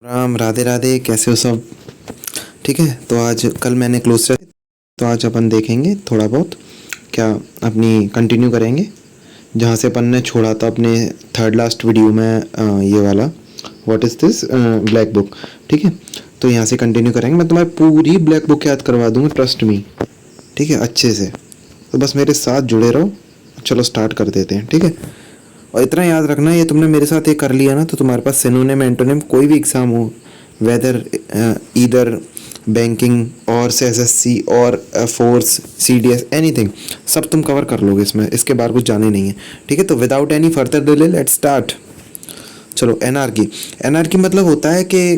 राम राधे राधे, कैसे हो सब? ठीक है, तो आज कल मैंने क्लोज रखा, तो आज अपन देखेंगे थोड़ा बहुत क्या, अपनी कंटिन्यू करेंगे जहाँ से अपन ने छोड़ा था अपने थर्ड लास्ट वीडियो में। ये वाला what is this black book. ठीक है, तो यहाँ से कंटिन्यू करेंगे। मैं तुम्हारी पूरी ब्लैक बुक याद करवा दूँगा, ट्रस्ट मी। ठीक है, अच्छे से। तो बस मेरे साथ जुड़े रहो। चलो स्टार्ट कर देते हैं। ठीक है, और इतना याद रखना, ये तुमने मेरे साथ ये कर लिया ना, तो तुम्हारे पास सिनोनिम एंटोनिम कोई भी एग्ज़ाम हो, वेदर ईदर बैंकिंग और एसएससी और फोर्स सीडीएस एनीथिंग, सब तुम कवर कर लोगे इसमें। इसके बारे कुछ जाने नहीं है। ठीक है, तो without any further delay let's start. चलो, एनार्की। एनार्की मतलब होता है कि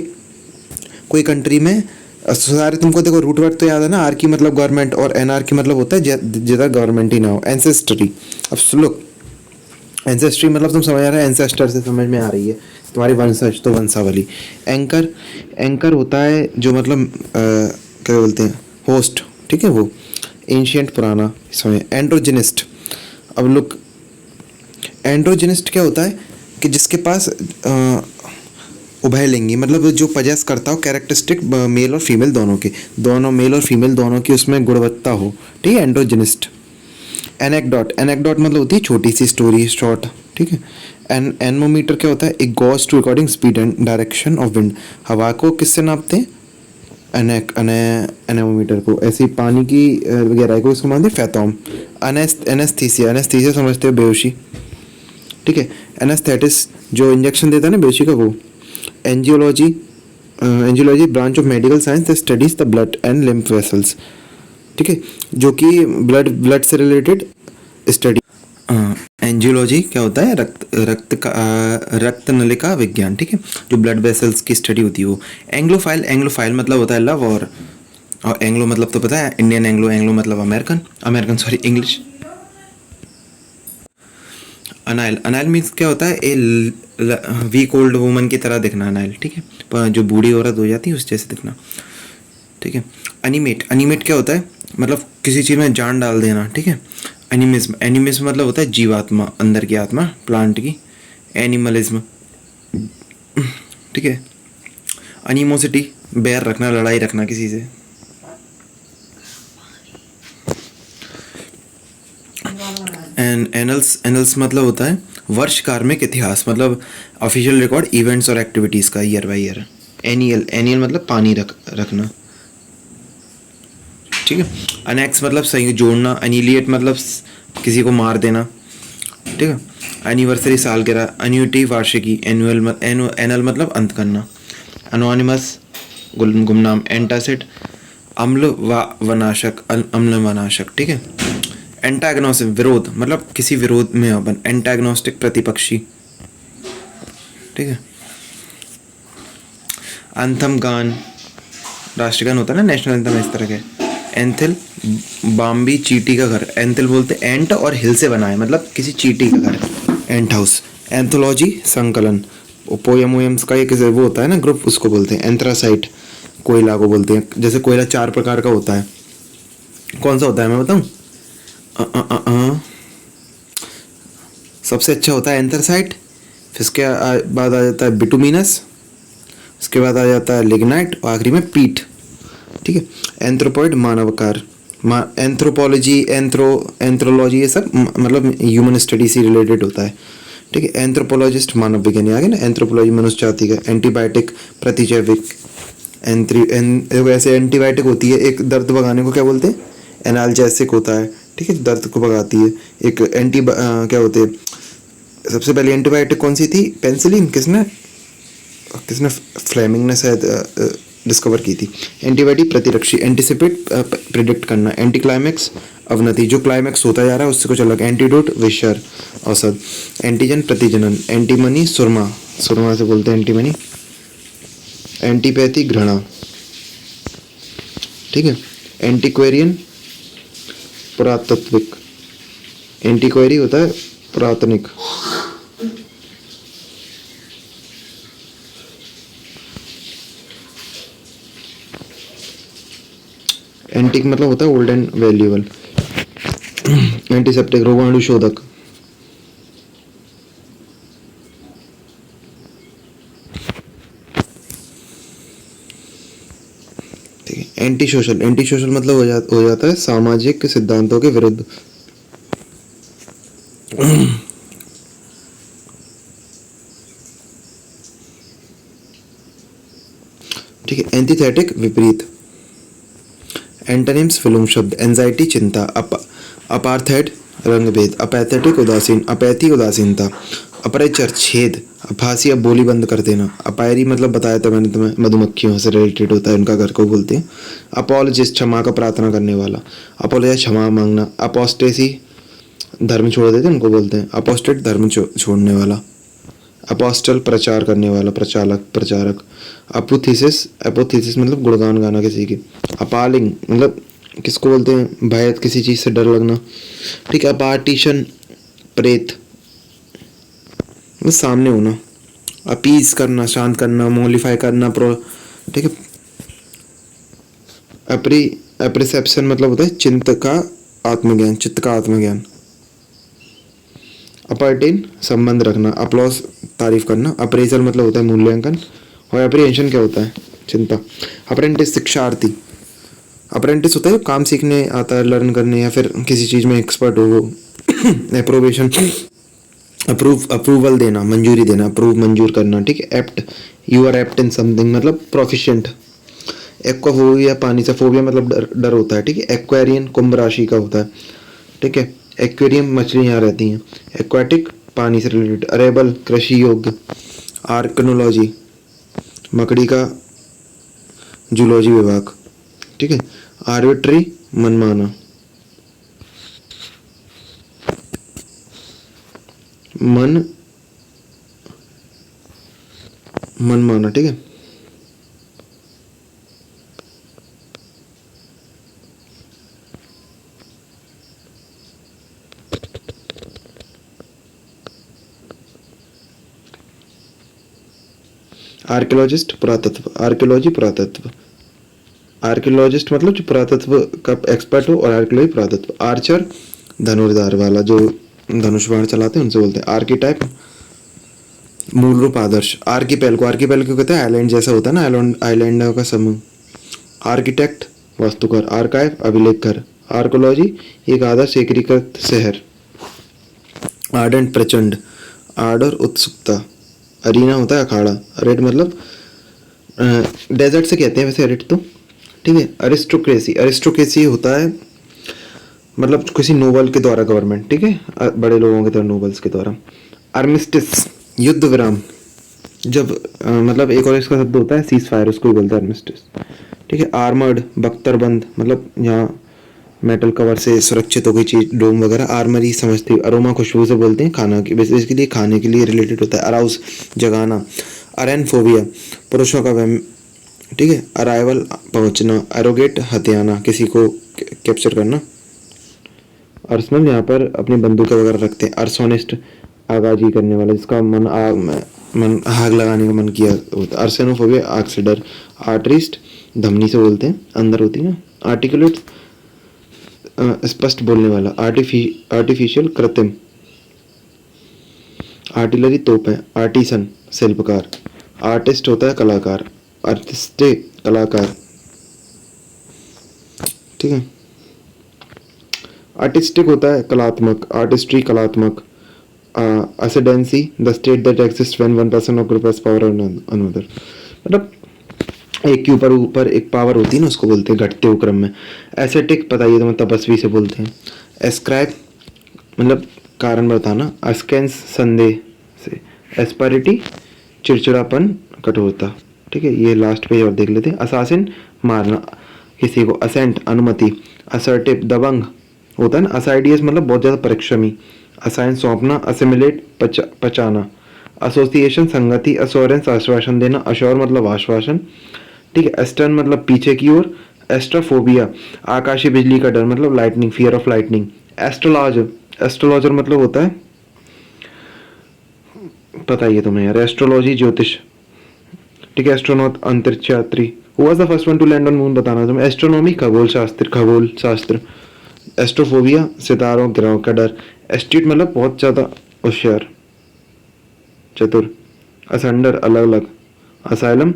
कोई कंट्री में सारे, तुमको देखो रूट वर्ड तो याद है ना। आर की मतलब गवर्नमेंट और एनआर की मतलब होता है जिधर गवर्नमेंट ही ना हो, एंसेस्ट्री। अब सुनो, एंसेस्ट्री मतलब तुम समझ आ रहा है, एंसेस्टर से समझ में आ रही है तुम्हारी वंशज, तो वंशावली। एंकर, एंकर होता है जो मतलब क्या बोलते हैं, होस्ट। ठीक है, वो एंशियंट पुराना समय। एंड्रोजिनिस्ट, अब लुक, एंड्रोजिनिस्ट क्या होता है कि जिसके पास उभयलिंगी मतलब जो पजेस करता हो कैरेक्टरिस्टिक मेल और फीमेल दोनों के, दोनों मेल और फीमेल दोनों की उसमें गुणवत्ता हो। ठीक है, एंड्रोजिनिस्ट। एनेक्डोट, एनेक्डोट मतलब होती है छोटी सी स्टोरी, शॉर्ट। ठीक है। एनमोमीटर क्या होता है? एक gauge to recording speed and direction of wind. हवा को किससे नापते हैं? एनेमोमीटर को। ऐसे ही पानी की गहराई को इसको मानते हैं फैथोम। एनेस्थीसिया, एनेस्थीसिया समझते हो, बेहोशी। ठीक है। एनेस्थेटिस जो इंजेक्शन देता है ना बेहोशी का, वो। Angiology, angiology branch of medical science that studies the blood and lymph vessels. ठीक है, जो कि ब्लड से रिलेटेड स्टडी। एंजियोलॉजी क्या होता है? रक्त नलिका विज्ञान। ठीक है, जो ब्लड वेसल्स की स्टडी होती है वो। एंग्लोफाइल, एंग्लोफाइल मतलब होता है लव, और एंग्लो मतलब तो पता है, इंडियन एंग्लो, एंग्लो मतलब American, American sorry English. Anile, anile means क्या होता है? वीक ओल्ड वुमन की तरह दिखना, अनाइल। ठीक है, पर जो बूढ़ी औरत हो जाती है उस जैसे दिखना। ठीक है। एनिमेट, एनिमेट क्या होता है? मतलब किसी चीज़ में जान डाल देना। ठीक है। एनिमिज्म, एनिमिज्म मतलब होता है जीवात्मा, अंदर की आत्मा, प्लांट की। एनिमलिज्म। ठीक है। अनिमोसिटी, बैर रखना, लड़ाई रखना किसी से। एंड एनल्स, एनल्स मतलब होता है वर्ष कार्मिक इतिहास, मतलब ऑफिशियल रिकॉर्ड इवेंट्स और एक्टिविटीज़ का ईयर बाय ईयर। एनियल, एनियल मतलब पानी रखना। ठीक है। अनेक्स मतलब सही जोड़ना। एनिलिएट मतलब किसी को मार देना। ठीक है। एनिवर्सरी, सालगिरह। एन्युटी, वार्षिकी। एनुअल, एनल मतलब अंत करना। अनोनिमस, गुमनाम। एंटासिड, अम्ल वनाशक, अम्ल वनाशक। ठीक है। एंटागनोसिस, विरोध, मतलब किसी विरोध में अपन। एंटागनोस्टिक, प्रतिपक्षी। ठीक है। अंथम, गान, राष्ट्रगान होता है ना, नेशनल एंथम, इस तरह के। एंथिल, बाम्बी, चीटी का घर। एंथिल बोलते एंट और हिल से बना है, मतलब किसी चीटी का घर, एंट हाउस। एंथोलॉजी, संकलन। पोयम वोयम्स का एक वो होता है ना ग्रुप, उसको बोलते हैं। एंथ्रासाइट, कोयला को बोलते हैं। जैसे कोयला 4 प्रकार का होता है। कौन सा होता है मैं बताऊँ? सबसे अच्छा होता है एंथ्रासाइट, फिर उसके बाद आ जाता है बिटुमिनस, उसके बाद आ जाता है लिग्नाइट, और आखिरी में पीट। ठीक है। एंथ्रोपॉइड, मानवकार। एंथ्रोपोलॉजी, एंथ्रोलॉजी, ये सब मतलब ह्यूमन स्टडी से रिलेटेड होता है। ठीक है। एंथ्रोपोलॉजिस्ट, मानव विज्ञानी आ गए ना। एंथ्रोपोलॉजी मनुष्य जाति का। एंटीबायोटिक, प्रतिजैविक। वैसे एंटीबायोटिक होती है एक, दर्द भगाने को क्या बोलते हैं? एनाल्जेसिक होता है। ठीक है, दर्द को भगाती है। एक क्या होते हैं, सबसे पहले एंटीबायोटिक कौन सी थी? पेंसिलिन। किसने किसने फ्लेमिंग ने शायद डिस्कवर की थी। एंटीबायोटिक, प्रतिरक्षी। एंटिसिपेट, प्रिडिक्ट करना। एंटी क्लाइमैक्स, अवनति, जो क्लाइमैक्स होता जा रहा है उससे कुछ अलग। एंटीडोट, विषर, औषध। एंटीजन, प्रतिजनन। एंटीमनी, सुरमा, सुरमा से बोलते हैं एंटीमनी। एंटीपैथी, घृणा। ठीक है। एंटीक्वेरियन, पुरातत्विक। एंटीक्वेरी होता है पुरातनिक। एंटिक मतलब होता है ओल्ड एंड वैल्यूएबल। एंटीसेप्टिक, रोगाणु शोधक। ठीक है। एंटी सोशल, एंटी सोशल मतलब हो जाता है सामाजिक सिद्धांतों के विरुद्ध। ठीक है। एंटीथेटिक विपरीत। एंटोनिम्स विलोम शब्द। एंजाइटी चिंता, अपार्थेड रंगभेद, अपैथेटिक उदासीन, अपैथी उदासीनता, अपरिचर छेद, अपहासी अब बोली बंद कर देना, अपायरी मतलब बताया था मैंने तुम्हें, मधुमक्खियों से रिलेटेड होता है, उनका घर को बोलते हैं। अपोलजिस्ट क्षमा का प्रार्थना करने वाला, अपोलोजाइज क्षमा मांगना, अपोस्टेसी धर्म छोड़ देते उनको बोलते हैं, अपोस्टेट धर्म छोड़ने वाला, अपोस्टल प्रचार करने वाला, प्रचालक प्रचारक, अपोथीसिस, एपोथीसिस मतलब गुणगान गाना किसी की, अपालिंग मतलब किसको बोलते हैं, भय, किसी चीज़ से डर लगना। ठीक है। अपार्टीशन प्रेत मतलब सामने होना, अपीज करना, शांत करना, मोलिफाई करना, प्रो। ठीक है। एप्रिसेप्शन मतलब होता है चित्त का आत्मज्ञान, चित्त का आत्मज्ञान। अपर्टेन संबंध रखना, अप्लॉस तारीफ करना, अप्रेजल मतलब होता है मूल्यांकन, और अप्रीहेंशन क्या होता है, चिंता। अप्रेंटिस शिक्षार्थी, अप्रेंटिस होता है काम सीखने आता है, लर्न करने, या फिर किसी चीज़ में एक्सपर्ट हो वो। अप्रोवेशन अप्रूवल देना, मंजूरी देना, अप्रूव मंजूर करना। ठीक है। Apt, you are apt in something मतलब प्रोफिशिएंट। एक्वाफोबिया पानी से फोबिया मतलब डर डर होता है। ठीक है। एक्वेरियन कुंभ राशि का होता है। ठीक है। एक्वेरियम मछली यहाँ रहती हैं। एक्वाटिक पानी से रिलेटेड। अरेबल कृषि योग्य। आर्कनोलॉजी मकड़ी का जूलॉजी विभाग। ठीक है। आर्बिट्री मनमाना, मनमाना। ठीक है। आर्कियोलॉजिस्ट पुरातत्व, आर्कियोलॉजी पुरातत्व, आर्कियोलॉजिस्ट मतलब जो पुरातत्व का एक्सपर्ट हो, और आर्कियोलॉजी पुरातत्व। आर्चर धनुर्धार वाला जो धनुष बाण चलाते हैं उनसे बोलते हैं। आर्किटाइप मूल रूप आदर्श। आर्किपेल को कहते हैं आइलैंड जैसा होता है ना, आइलैंड का समूह। आर्किटेक्ट वास्तुकार। आर्काइव अभिलेख घर। आर्कोलॉजी एक आदर्श एकीकृत शहर। आर्डेंट प्रचंड, आर्डर उत्सुकता। अरीना होता है अखाड़ा। रेड मतलब डेजर्ट से कहते हैं वैसे रेड तो। ठीक है। अरिस्टोक्रेसी, अरिस्टोक्रेसी होता है मतलब किसी नोबल के द्वारा गवर्नमेंट। ठीक है। बड़े लोगों के द्वारा, नोबल्स के द्वारा। आर्मिस्टिस युद्ध विराम, जब मतलब एक और इसका शब्द होता है सीज फायर, उसको बोलते हैं आर्मिस्टिस। ठीक है। आर्मर्ड बख्तरबंद मतलब यहाँ मेटल कवर से सुरक्षित हो गई चीज, डोम वगैरह। आर्मरी समझते हो, अरोमा खुशबू से बोलते हैं, खाना की बेसिकली खाने के लिए रिलेटेड होता है। अराउज जगाना। अरेनफोबिया पुरुषों का वहम। ठीक है। अराइवल पहुंचना। एरोगेट हथियाना, किसी को कैप्चर करना। अर्सनल यहाँ पर अपनी बंदूकें वगैरह रखते हैं। अर्सोनिस्ट आगाजी करने वाला, जिसका मन आग लगाने का मन किया होता है। अर्सेनोफोबिया आग से डर। आर्टरिस्ट धमनी से बोलते हैं, अंदर होती है ना। आर्टिकुलेट स्पष्ट बोलने वाला। आर्टिफिशियल कृत्रिम। आर्टिलरी तोपें। आर्टिसन शिल्पकार। आर्टिस्ट होता है कलाकार। आर्टिस्टे कलाकार। ठीक है। आर्टिस्टिक होता है कलात्मक। आर्टिस्ट्री कलात्मक। Ascendancy the state that exist when one person occupies power on another, मतलब एक के ऊपर एक पावर होती है ना, उसको बोलते हैं घटते हुए क्रम में। एसेटिक पता ही तुम्हें, तपस्वी से बोलते हैं। एस्क्राइब मतलब कारण बताना। अस्केंस संदेह से। एस्पारिटी चिड़चिड़ापन कठोरता। ठीक है। ये लास्ट पेज और देख लेते हैं। असासिन मारना किसी को। असेंट अनुमति। असर्टिव दबंग होता है ना। असाइडियस मतलब बहुत ज़्यादा परिश्रमी। असाइन सौंपना। असिमिलेट पचाना। एसोसिएशन संगति। अश्योरेंस आश्वासन देना। अश्योर मतलब आश्वासन। ठीक है। एस्टर्न मतलब पीछे की ओर। एस्ट्रोफोबिया आकाशीय बिजली का डर मतलब lightning, fear of lightning. Astrologer, astrologer मतलब होता है, पता ही है तुम्हें यार, एस्ट्रोलॉजी ज्योतिष। ठीक है। एस्ट्रोनॉट अंतरिक्ष यात्री। Who was the first one two land on moon बताना तुम्हें। एस्ट्रोनॉमी खगोल शास्त्र, खगोल शास्त्र। एस्ट्रोफोबिया सितारों ग्रहों का डर। एस्ट्यूट मतलब बहुत ज़्यादा होशियार, चतुर। असंडर अलग अलग। असाइलम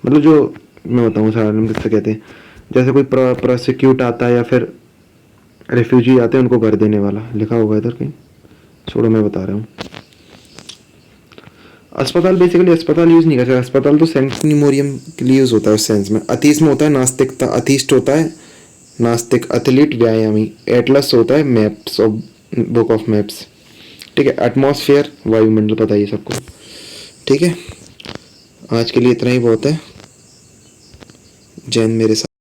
मतलब जो मैं बताऊँ असाइलम किससे कहते हैं, जैसे कोई प्रोसिक्यूट आता है या फिर रेफ्यूजी आते हैं उनको घर देने वाला, लिखा होगा इधर कहीं, छोड़ो मैं बता रहा हूँ। अस्पताल बेसिकली अस्पताल यूज़ नहीं करते, अस्पताल तो सेंटिमोरियम के लिए यूज़ होता है उस सेंस में। अतीस में होता है नास्तिकता, अतीस्ट होता है नास्तिक, एथलीट व्यायामी, एटलस होता है maps of book of maps, ठीक है। एटमॉस्फेयर वायुमंडल, पता है ये सबको, ठीक है। आज के लिए इतना ही बहुत है। जैन मेरे साथ।